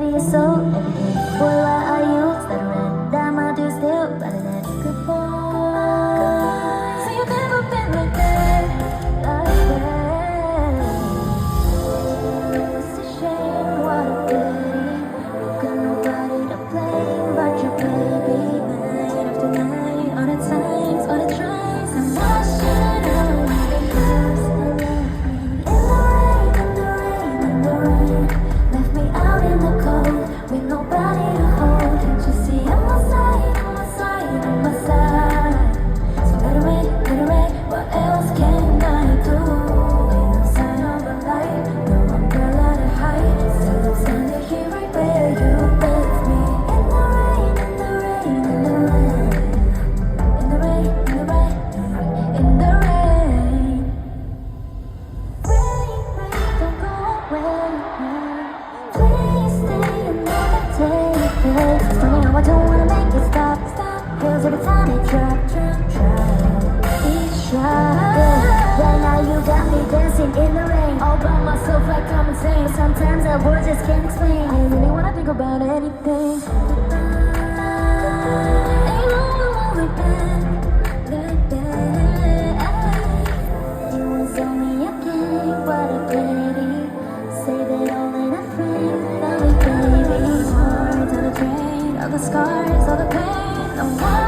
body and soul, everything. Boy, why are you stuttering? That might do still better than goodbye. So you've never been like that, like that. It's a shame, what a pity. Got nobody to blame but your baby. Night after night, all the times, all the tries, I'm washing away because you left me in the rain, in the rain, in the rain. Left me out in the cold with nobody to hold. Can't you see I'm on my side, on my side, on my side? So get away, what else can I do? Ain't no sign of a light, no umbrella to hide. Still I'm standing here right where you left me. In the rain, in the rain, in the rain. In the rain, in the rain, in the rain. Rain, rain, don't go away. Please stay another day. It's funny how I don't wanna make it stop. Feels every time it drop. Each shot. Right now you got me dancing in the rain, all by myself like I'm insane. Sometimes that word just can't explain. I ain't really wanna think about anything. Ain't no one like that, like that. You was only a game, what a pity. Save it all in a frame, love it, baby. Hearts on the train, all the scars, all the pain. No one